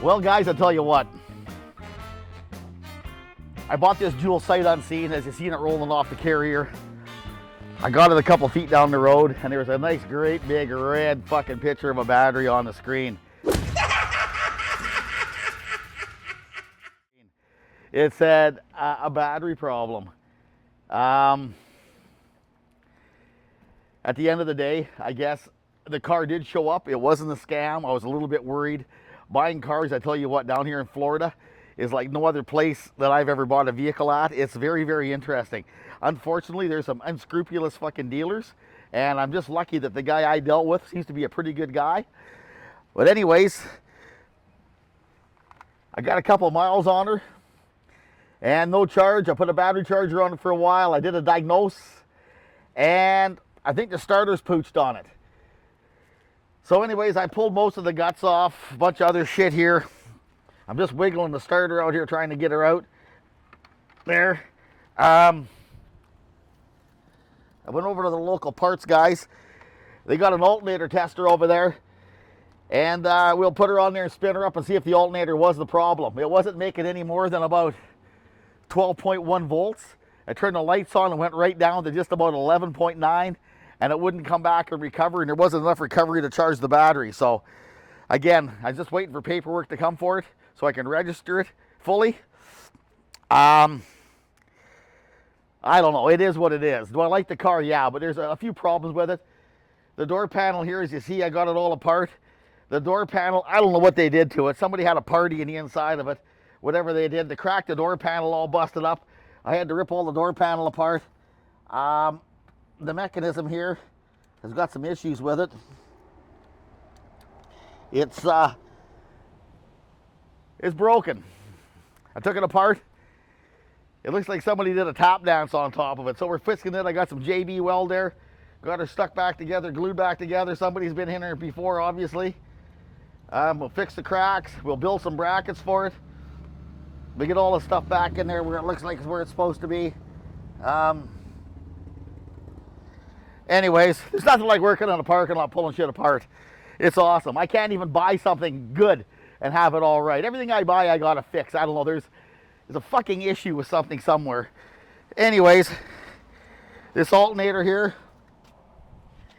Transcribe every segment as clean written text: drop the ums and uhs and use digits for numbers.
Well, guys, I'll tell you what. I bought this dual sight unseen, as you seen it rolling off the carrier. I got it a couple feet down the road, and there was a nice, great, big, red fucking picture of a battery on the screen. It said a battery problem. At the end of the day, I guess the car did show up. It wasn't a scam. I was a little bit worried. Buying cars, I tell you what, down here in Florida is like no other place that I've ever bought a vehicle at. It's very, very interesting. Unfortunately, there's some unscrupulous fucking dealers, and I'm just lucky that the guy I dealt with seems to be a pretty good guy. But anyways, I got a couple miles on her and no charge. I put a battery charger on it for a while. I did a diagnose, and I think the starter's pooched on it. So anyways, I pulled most of the guts off, a bunch of other shit here. I'm just wiggling the starter out here, trying to get her out. There. I went over to the local parts guys. They got an alternator tester over there. And we'll put her on there and spin her up and see if the alternator was the problem. It wasn't making any more than about 12.1 volts. I turned the lights on and went right down to just about 11.9. And it wouldn't come back and recover, and there wasn't enough recovery to charge the battery. So again, I'm just waiting for paperwork to come for it so I can register it fully. I don't know, it is what it is. Do I like the car? Yeah, but there's a few problems with it. The door panel here, as you see, I got it all apart. The door panel, I don't know what they did to it. Somebody had a party in the inside of it. Whatever they did, they cracked the door panel, all busted up. I had to rip all the door panel apart. The mechanism here has got some issues with it. It's broken. I took it apart. It looks like somebody did a tap dance on top of it. So we're fixing it. I got some JB weld there. Got her stuck back together, glued back together. Somebody's been in here before, obviously. We'll fix the cracks. We'll build some brackets for it. We get all the stuff back in there where it looks like it's where it's supposed to be. Anyways, there's nothing like working on a parking lot pulling shit apart. It's awesome. I can't even buy something good and have it all right. Everything I buy, I gotta fix. I don't know, there's a fucking issue with something somewhere. Anyways, this alternator here,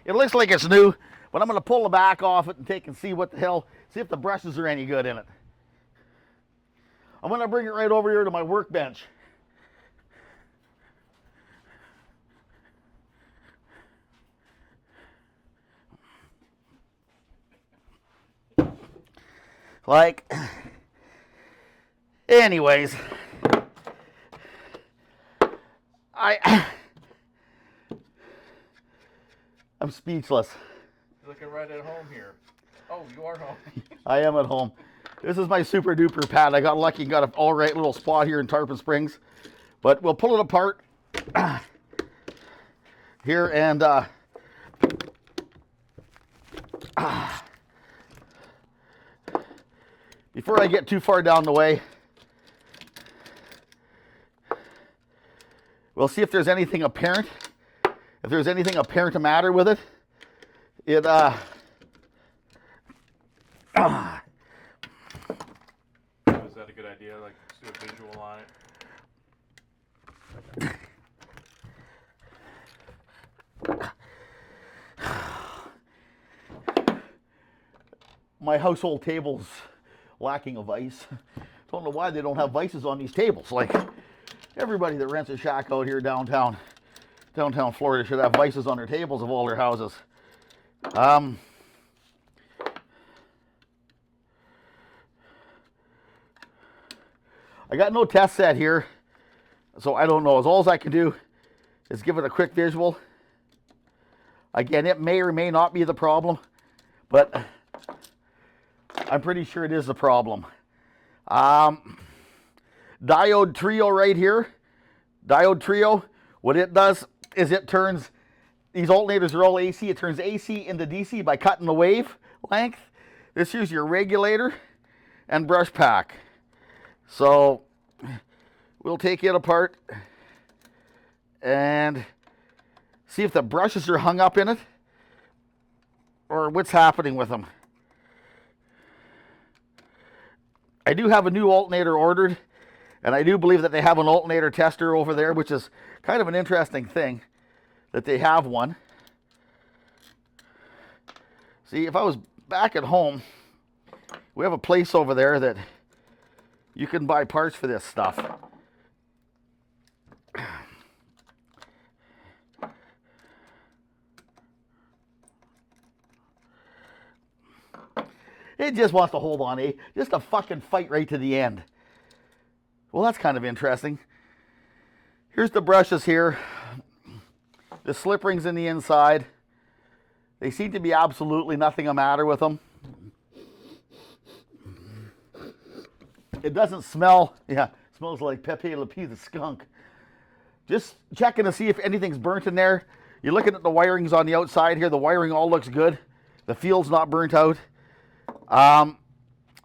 it looks like it's new, but I'm gonna pull the back off it and take and see what the hell, see if the brushes are any good in it. I'm gonna bring it right over here to my workbench. Like, anyways, I'm speechless. You're looking right at home here. Oh, you are home. I am at home. This is my super duper pad. I got lucky, got an all right little spot here in Tarpon Springs, but we'll pull it apart here and before I get too far down the way, we'll see if there's anything apparent. If there's anything apparent to matter with it, it Is that a good idea? Like, do a visual on it. My household table's lacking a vice. Don't know why they don't have vices on these tables. Like, everybody that rents a shack out here downtown Florida should have vices on their tables of all their houses. I got no test set here, so I don't know. All I can do is give it a quick visual. Again, it may or may not be the problem, but I'm pretty sure it is the problem. Diode trio right here. Diode trio, what it does is it turns, these alternators are all AC, it turns AC into DC by cutting the wave length. This here's your regulator and brush pack. So we'll take it apart and see if the brushes are hung up in it or what's happening with them. I do have a new alternator ordered, and I do believe that they have an alternator tester over there, which is kind of an interesting thing that they have one. See, if I was back at home, we have a place over there that you can buy parts for this stuff. It just wants to hold on, eh? Just a fucking fight right to the end. Well, that's kind of interesting. Here's the brushes here. The slip rings in the inside. They seem to be absolutely nothing the matter with them. It doesn't smell, yeah, it smells like Pepe Le Pew the skunk. Just checking to see if anything's burnt in there. You're looking at the wirings on the outside here. The wiring all looks good. The field's not burnt out.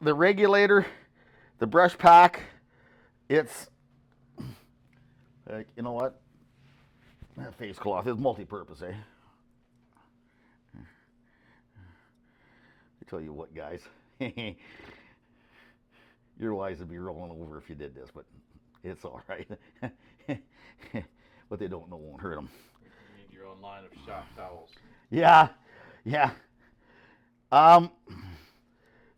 The regulator, the brush pack, it's, you know what? That face cloth is multi-purpose, eh? I tell you what, guys. Your eyes would be rolling over if you did this, but it's all right. What they don't know won't hurt them. You need your own line of shop towels. Yeah, yeah.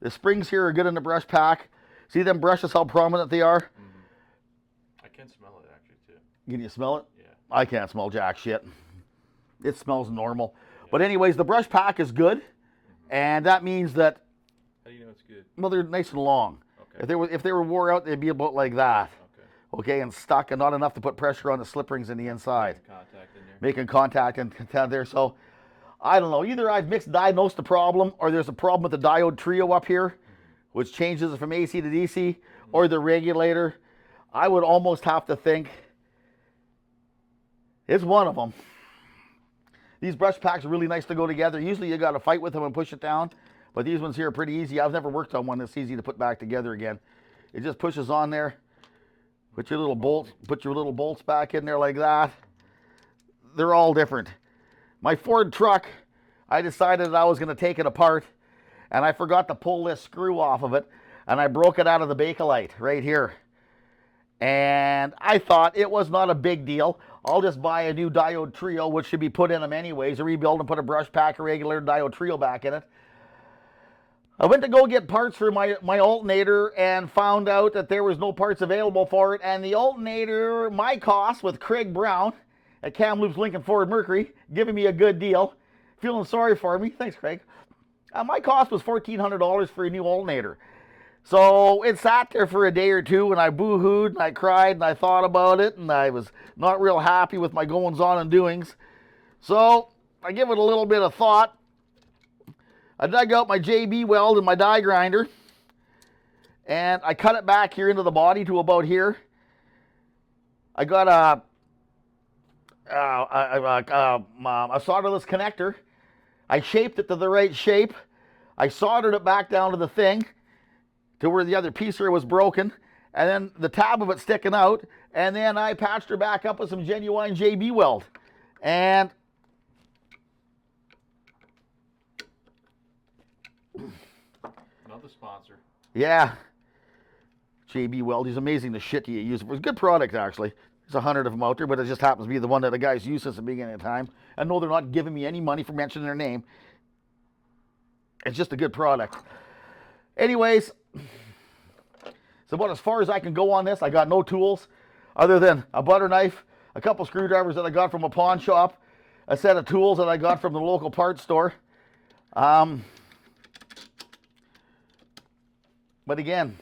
The springs here are good in the brush pack. See them brushes, how prominent they are? Mm-hmm. I can smell it actually too. Can you smell it? Yeah. I can't smell jack shit. It smells normal. Yeah. But anyways, the brush pack is good, and that means that. How do you know it's good? Well, they're nice and long. Okay. If they were wore out, they'd be about like that. Okay, and stuck, and not enough to put pressure on the slip rings in the inside. Making contact in there. So I don't know. Either I've misdiagnosed the problem, or there's a problem with the diode trio up here, which changes it from AC to DC, or the regulator. I would almost have to think it's one of them. These brush packs are really nice to go together. Usually you got to fight with them and push it down, but these ones here are pretty easy. I've never worked on one that's easy to put back together again. It just pushes on there. Put your little bolts back in there like that. They're all different. My Ford truck, I decided I was going to take it apart, and I forgot to pull this screw off of it, and I broke it out of the Bakelite right here. And I thought it was not a big deal. I'll just buy a new diode trio, which should be put in them anyways, rebuild and put a brush pack, a regular diode trio back in it. I went to go get parts for my alternator and found out that there was no parts available for it. And the alternator, my cost with Craig Brown at Kamloops Lincoln Ford Mercury, giving me a good deal, feeling sorry for me. Thanks, Craig. My cost was $1,400 for a new alternator. So it sat there for a day or two, and I boo-hooed, and I cried, and I thought about it, and I was not real happy with my goings-on and doings. So I give it a little bit of thought. I dug out my JB weld and my die grinder, and I cut it back here into the body to about here. I got a solderless connector. I shaped it to the right shape. I soldered it back down to the thing, to where the other piece here was broken, and then the tab of it sticking out, and then I patched her back up with some genuine JB weld. And another sponsor. Yeah. JB Weld, he's amazing the shit you use. It's a good product, actually. There's 100 of them out there, but it just happens to be the one that the guys use since the beginning of time. I know they're not giving me any money for mentioning their name. It's just a good product. Anyways, it's about as far as I can go on this. I got no tools other than a butter knife, a couple screwdrivers that I got from a pawn shop, a set of tools that I got from the local parts store. But again,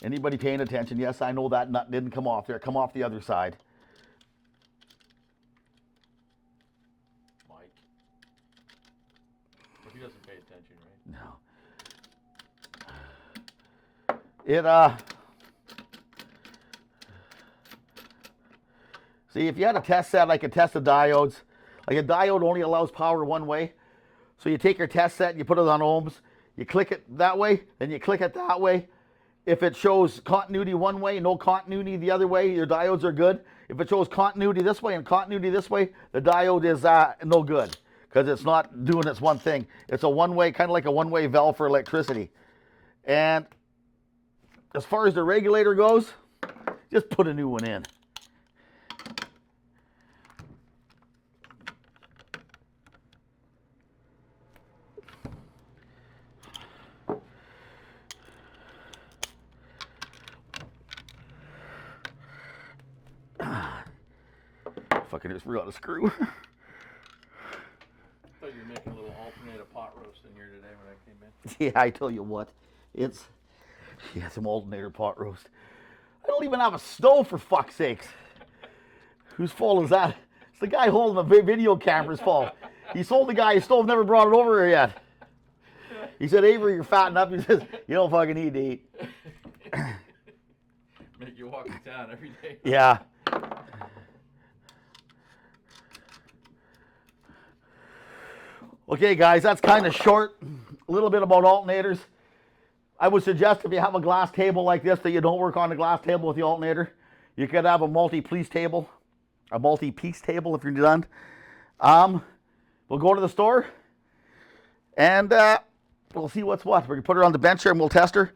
anybody paying attention? Yes, I know that nut didn't come off there. Come off the other side. Mike. He doesn't pay attention, right? No. See, if you had a test set, I could test the diodes. Like a diode only allows power one way. So you take your test set, you put it on ohms, you click it that way, then you click it that way. If it shows continuity one way, no continuity the other way, your diodes are good. If it shows continuity this way and continuity this way, the diode is no good, because it's not doing its one thing. It's a one-way, kind of like a one-way valve for electricity. And as far as the regulator goes, just put a new one in. Fucking just forgot a screw. I thought you were making a little alternator pot roast in here today when I came in. Yeah, I tell you what, it's some alternator pot roast. I don't even have a stove, for fuck's sakes. Whose fault is that? It's the guy holding the video camera's fault. He sold the guy his stove, never brought it over here yet. He said, Avery, you're fatting up. He says, you don't fucking need to eat. Make you walk to town every day. Yeah. Okay, guys, that's kind of short. A little bit about alternators. I would suggest if you have a glass table like this that you don't work on the glass table with the alternator. You could have a multi-piece table if you're done. We'll go to the store and we'll see what's what. We can put her on the bench here and we'll test her.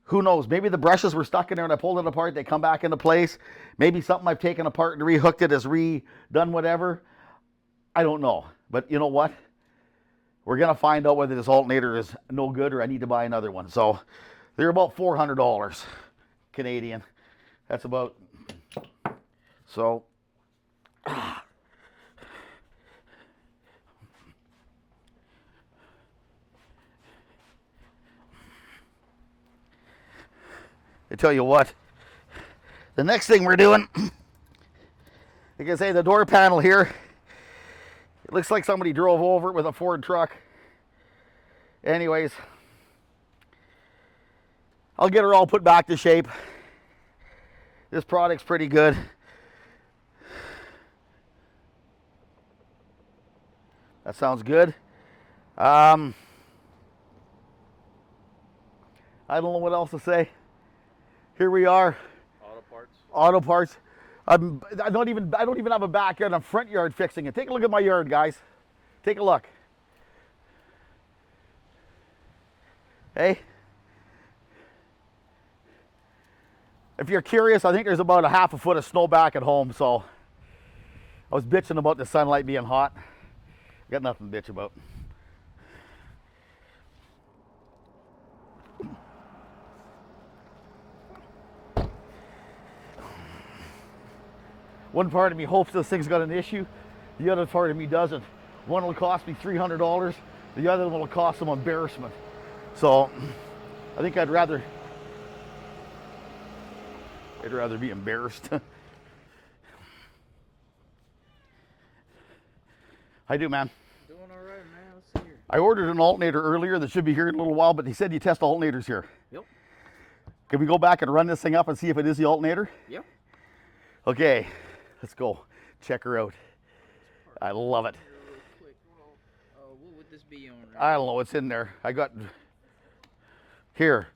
Who knows? Maybe the brushes were stuck in there and I pulled it apart. They come back into place. Maybe something I've taken apart and rehooked it has redone whatever. I don't know. But you know what? We're going to find out whether this alternator is no good or I need to buy another one. So they're about $400 Canadian. That's about... So... I tell you what, the next thing we're doing, like I say, the door panel here, it looks like somebody drove over it with a Ford truck. Anyways, I'll get her all put back to shape. This product's pretty good. That sounds good. I don't know what else to say. Here we are. Auto parts. Auto parts. I don't even have a backyard. I'm front yard fixing it. Take a look at my yard, guys. Take a look. Hey. If you're curious, I think there's about a half a foot of snow back at home. So I was bitching about the sunlight being hot. Got nothing to bitch about. One part of me hopes this thing's got an issue. The other part of me doesn't. One will cost me $300. The other one will cost some embarrassment. So I think I'd rather be embarrassed. How you do, man? Doing all right, man. Let's see here. I ordered an alternator earlier that should be here in a little while, but he said you test alternators here. Yep. Can we go back and run this thing up and see if it is the alternator? Yep. Okay, let's go. Check her out. I love it. Real quick. What would this be on? Right? I don't know what's in there. I got here.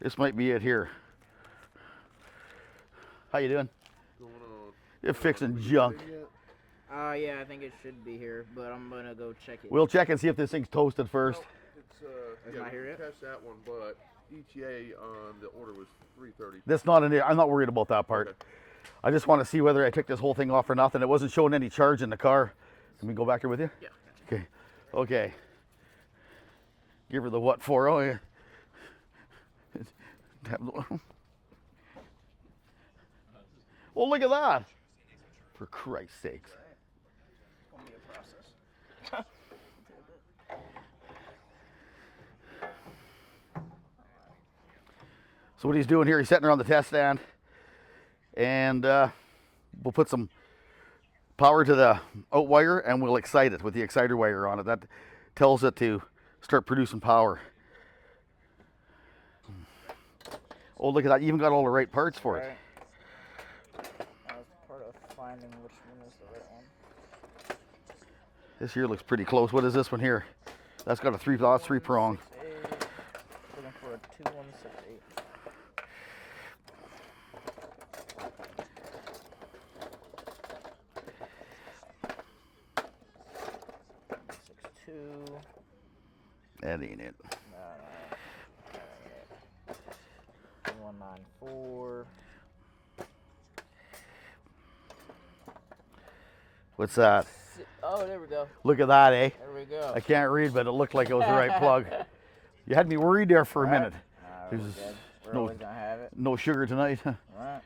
This might be it here. How you doing? Going on. You're fixing junk. Yeah, I think it should be here, but I'm gonna go check it. We'll check and see if this thing's toasted first. Well, it's It's yeah, not we here yet? test that one, but ETA on the order was 3:30. That's not in there. I'm not worried about that part. Okay. I just want to see whether I took this whole thing off or nothing. It wasn't showing any charge in the car. Can we go back here with you? Yeah. Okay. Okay. Give her the what for? Oh, yeah. Well, look at that. For Christ's sakes. It's gonna be a process. So what he's doing here, he's setting her on the test stand, and we'll put some power to the out wire, and we'll excite it with the exciter wire on it. That tells it to start producing power. Oh, look at that! You even got all the right parts for it. Right. That was part of finding which one is the right one. This here looks pretty close. What is this one here? That's got a three prong. 168. Looking for a 2168. That ain't it. No. 194. What's that? Oh, there we go. Look at that, eh? There we go. I can't read, but it looked like it was the right plug. You had me worried there for a minute. Alright, There's we're good. We're no- always gonna have it. No sugar tonight. Alright.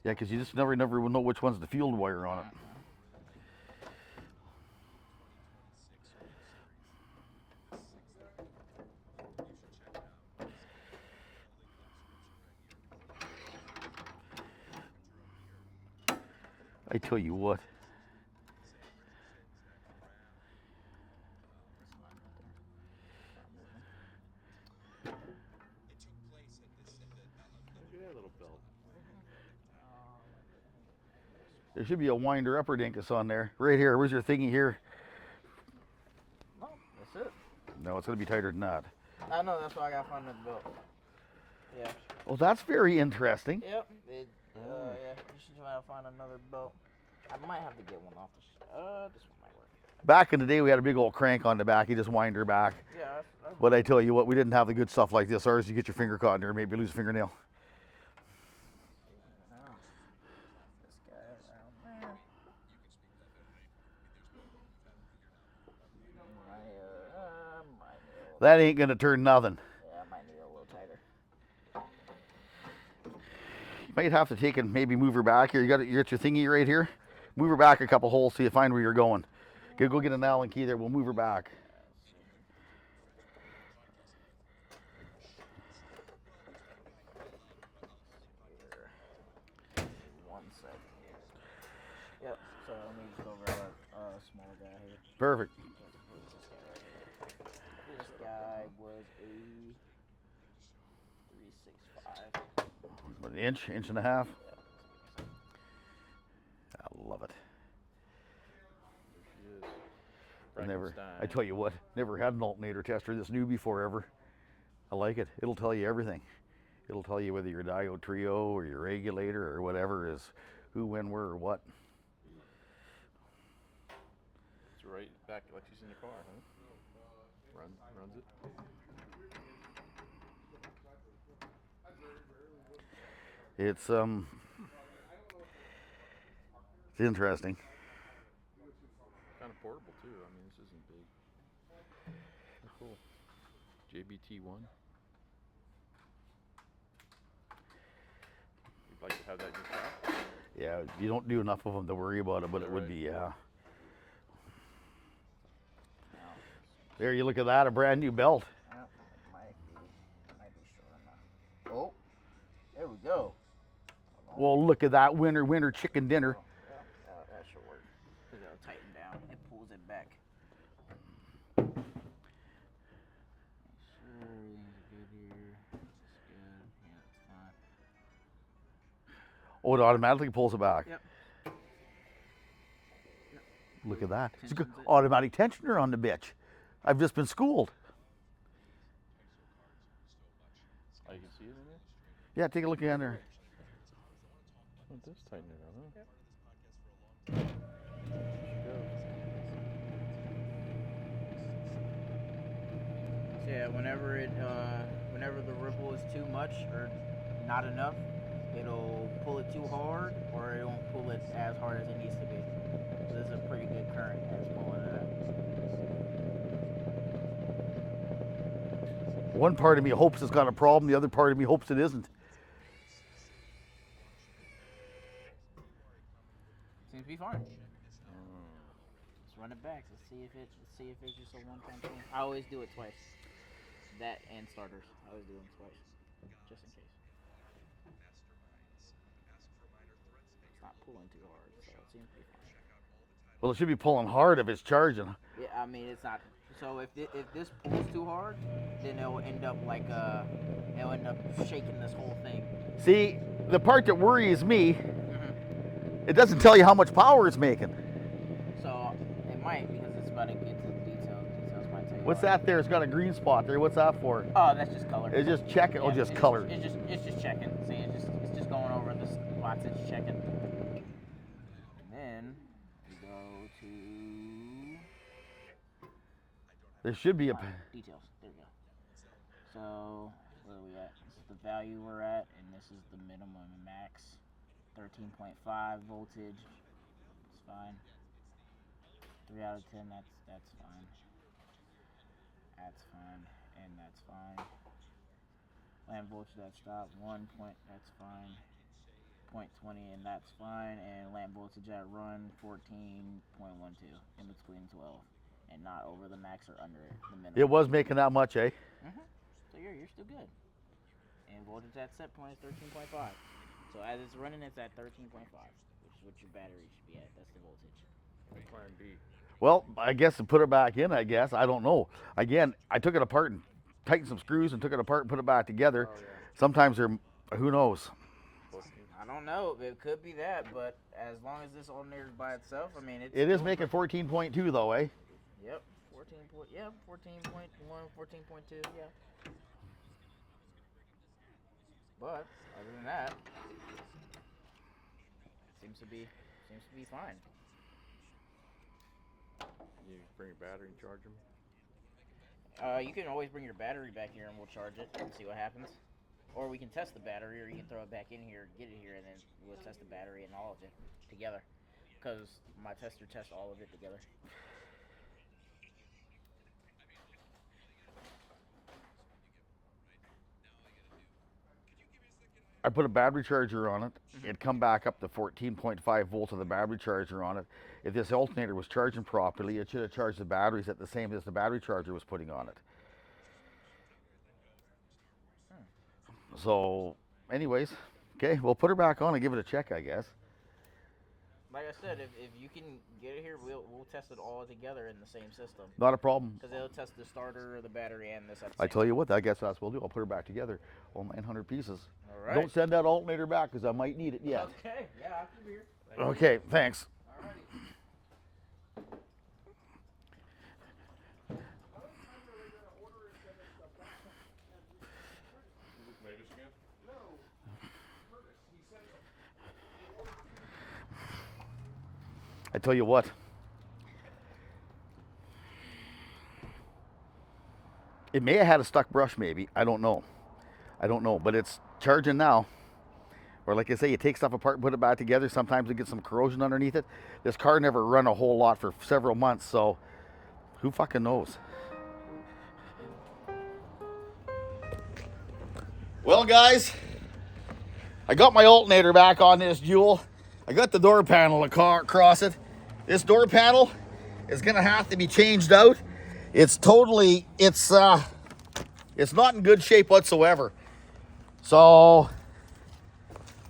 Yeah, because you just never will know which one's the field wire on it. I tell you what. There should be a winder upper dinkus on there. Right here. Where's your thingy here? No, that's it. No, it's going to be tighter than that. I know, that's why I gotta find the belt. Yeah. Well, that's very interesting. Yep. Yeah, you should try to find another belt. I might have to get one off the this one might work. Back in the day, we had a big old crank on the back. You just wind her back. Yeah, that's But I tell you what, we didn't have the good stuff like this. Ours, you get your finger caught in there, maybe lose a fingernail. this guy around there. That ain't going to turn nothing. Yeah, I might need it a little tighter. You might have to take and maybe move her back here. You got your thingy right here. Move her back a couple holes so you find where you're going. Go get an Allen key there. We'll move her back. One second here. Yep. So let me just go grab a small guy here. Perfect. This guy was a 365. An inch and a half. I love it. I tell you what, never had an alternator tester this new before ever. I like it. It'll tell you everything. It'll tell you whether your diode trio or your regulator or whatever is who, when, where, or what. It's right back like she's in your car, huh? Runs it. It's interesting. Kind of portable too. I mean, this isn't big. That's cool. JBT1. You'd like to have that in your shop? Yeah, you don't do enough of them to worry about it, but it would be, yeah. There, you look at that, a brand new belt. Yep, might be short enough. Oh, there we go. Well, look at that winter chicken dinner. Yeah, that should work. Because it'll tighten down. It pulls it back. Make sure everything's good here. It's good. Yeah, it's fine. Oh, it automatically pulls it back. Yep. Look at that. It's a good Tensions it. automatic tensioner on the bitch. I've just been schooled. Oh, you can see it in there? Yeah, take a look in there. Oh, it does tighten it up, huh? Yep. So yeah, whenever the ripple is too much or not enough, it'll pull it too hard, or it won't pull it as hard as it needs to be. So this is a pretty good current that's pulling it up. One part of me hopes it's got a problem, the other part of me hopes it isn't. Seems to be fine. Let's run it back. Let's see if it's just a one-time thing. I always do it twice. That and starters. I always do them twice, just in case. It's not pulling too hard, so it seems to be fine. Well, it should be pulling hard if it's charging. Yeah, I mean it's not. So if this pulls too hard, then it'll end up like it'll end up shaking this whole thing. See, the part that worries me, it doesn't tell you how much power it's making. So it might, because it's about to get to the details. Details might tell you. What's that there? It's got a green spot there. What's that for? Oh, that's just color. It's just checking. Oh, just it's color. It's just checking. See, it's just going over the spots it's checking. And then we go to There should be a. details. There we go. So Where are we at? This is the value we're at, and this is the minimum and max. 13.5 voltage. It's fine. 3 out of 10. That's fine. That's fine, and that's fine. Lamp voltage at stop 1 point. That's fine. 0.20, and that's fine. And lamp voltage at run 14.12, in between 12, and not over the max or under it. The minimum. It was making that much, eh? So you're still good. And voltage at set point is 13.5. So as it's running, it's at 13.5, which is what your battery should be at. That's the voltage. Plan B. Well, I guess to put it back in, I guess. I don't know. Again, I took it apart and tightened some screws and took it apart and put it back together. Oh, yeah. Sometimes they're, who knows? I don't know. It could be that, but as long as this alternator is by itself, I mean, It is making 14.2 though, eh? Yep. 14.1, 14.2, yeah. But other than that, seems to be fine. You bring your battery and charge them? You can always bring your battery back here and we'll charge it and see what happens. Or we can test the battery, or you can throw it back in here, get it here, and then we'll test the battery and all of it together. Because my tester tests all of it together. I put a battery charger on it. It'd come back up to 14.5 volts with the battery charger on it. If this alternator was charging properly, it should have charged the batteries at the same as the battery charger was putting on it. So, anyways, okay, we'll put her back on and give it a check, I guess. Like I said, if you can get it here, we'll test it all together in the same system. Not a problem. Because it'll test the starter, the battery, and this at the I same tell you what, I guess that's what we'll do. I'll put her back together, all 900 pieces. All right. Don't send that alternator back because I might need it yet. Okay, yeah, I can be here. Okay, thanks. I tell you what, it may have had a stuck brush maybe, I don't know, but it's charging now. Or like I say, you take stuff apart and put it back together, sometimes it gets some corrosion underneath it. This car never run a whole lot for several months, so who fucking knows? Well guys, I got my alternator back on this Jewel. I got the door panel across it. This door panel is gonna have to be changed out. It's totally, it's not in good shape whatsoever. So,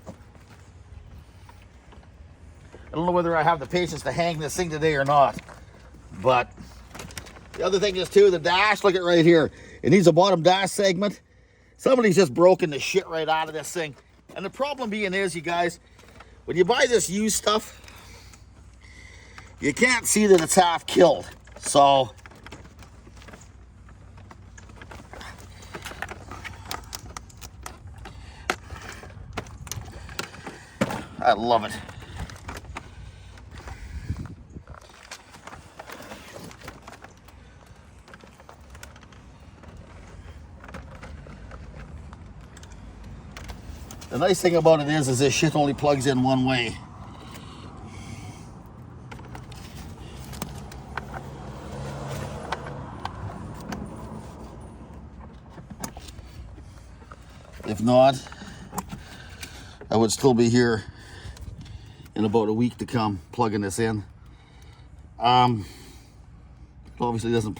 I don't know whether I have the patience to hang this thing today or not. But the other thing is too, the dash, look at right here. It needs a bottom dash segment. Somebody's just broken the shit right out of this thing. And the problem being is, you guys, when you buy this used stuff, you can't see that it's half killed. So, I love it. The nice thing about it is this shit only plugs in one way. If not, I would still be here in about a week to come plugging this in. It obviously doesn't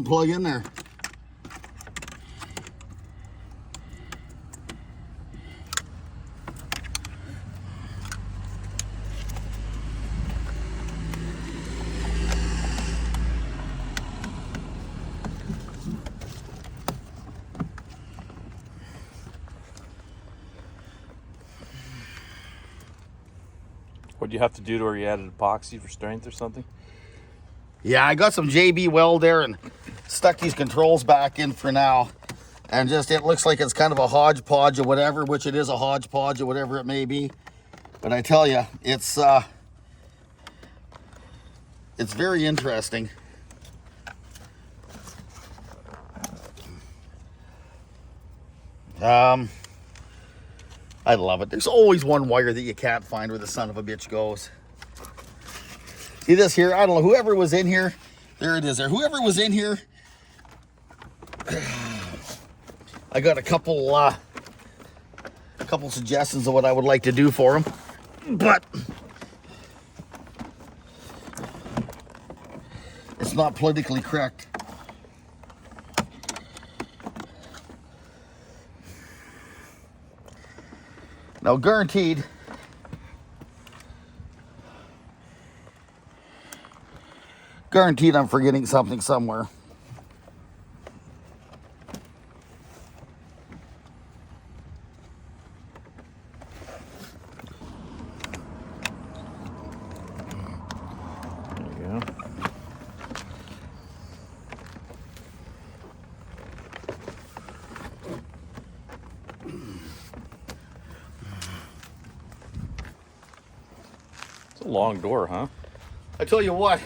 plug in there. What do you have to do to where you added epoxy for strength or something? Yeah, I got some JB weld there and stuck these controls back in for now. And just, it looks like it's kind of a hodgepodge or whatever, which it is a hodgepodge or whatever it may be. But I tell you, it's very interesting. I love it. There's always one wire that you can't find where the son of a bitch goes. See this here? I don't know. Whoever was in here, there it is there. Whoever was in here, I got a couple suggestions of what I would like to do for them. But it's not politically correct. Now, guaranteed, I'm forgetting something somewhere. There you go. It's a long door, huh? I tell you what.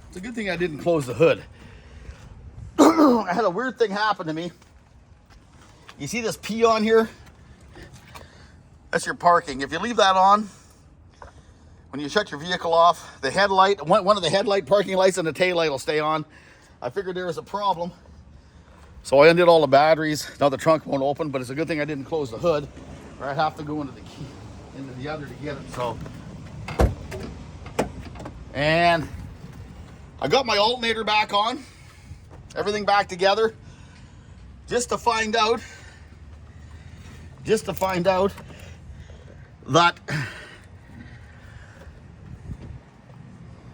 It's a good thing I didn't close the hood. I had a weird thing happen to me. You see this P on here? That's your parking. If you leave that on, when you shut your vehicle off, the headlight, one of the headlight parking lights and the tail light will stay on. I figured there was a problem. So I undid all the batteries. Now the trunk won't open, but it's a good thing I didn't close the hood, or I'd have to go into the other to get it. So, and I got my alternator back on, everything back together, just to find out that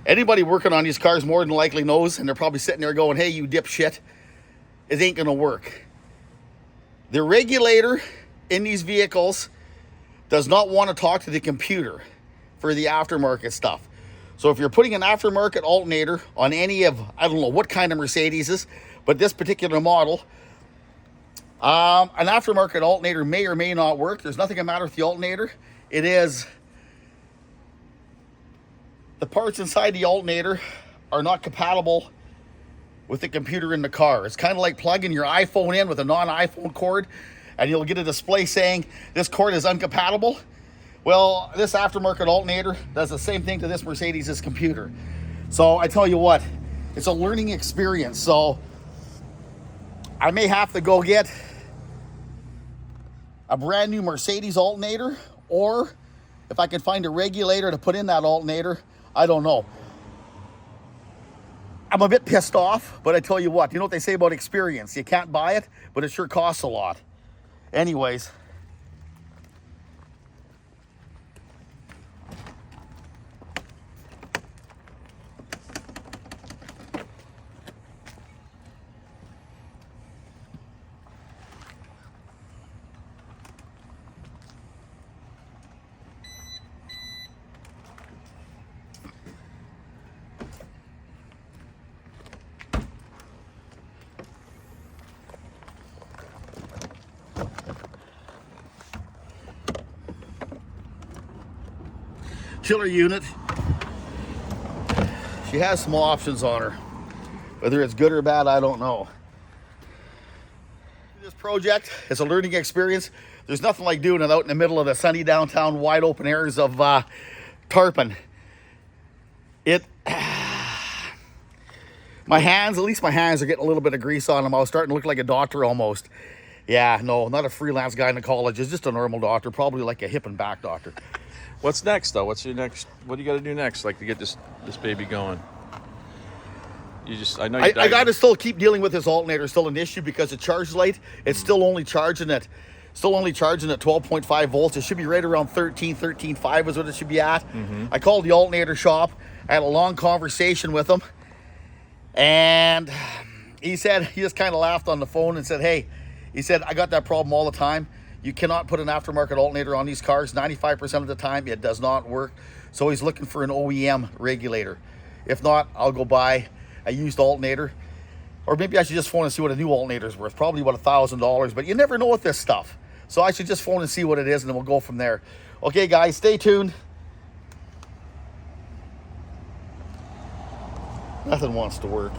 anybody working on these cars more than likely knows, and they're probably sitting there going, hey, you dipshit, it ain't gonna work. The regulator in these vehicles does not want to talk to the computer for the aftermarket stuff. So if you're putting an aftermarket alternator on any of, I don't know what kind of Mercedes, but this particular model, an aftermarket alternator may or may not work. There's nothing the matter with the alternator. It is the parts inside the alternator are not compatible with the computer in the car. It's kind of like plugging your iPhone in with a non-iPhone cord, and you'll get a display saying this cord is incompatible. Well, this aftermarket alternator does the same thing to this Mercedes' computer. So I tell you what, it's a learning experience. So I may have to go get a brand new Mercedes alternator, or if I can find a regulator to put in that alternator, I don't know. I'm a bit pissed off, but I tell you what, you know what they say about experience? You can't buy it, but it sure costs a lot. Anyways. Chiller unit. She has some options on her. Whether it's good or bad, I don't know. This project is a learning experience. There's nothing like doing it out in the middle of the sunny downtown wide open areas of Tarpon. My hands, at least my hands are getting a little bit of grease on them. I was starting to look like a doctor almost. Yeah, no, not a freelance guy in the college. It's just a normal doctor, probably like a hip and back doctor. What's next, though? What's your next? What do you got to do next, like to get this baby going? You just, I know. I got to still keep dealing with this alternator. Still an issue because the charge light, it's still only charging at 12.5 volts. It should be right around 13.5 is what it should be at. I called the alternator shop. I had a long conversation with them, And he said, he just kind of laughed on the phone and said, hey, he said, I got that problem all the time. You cannot put an aftermarket alternator on these cars. 95% of the time, it does not work. So he's looking for an OEM regulator. If not, I'll go buy a used alternator. Or maybe I should just phone and see what a new alternator is worth. Probably about $1,000, but you never know with this stuff. So I should just phone and see what it is, and then we'll go from there. Okay, guys, stay tuned. Nothing wants to work.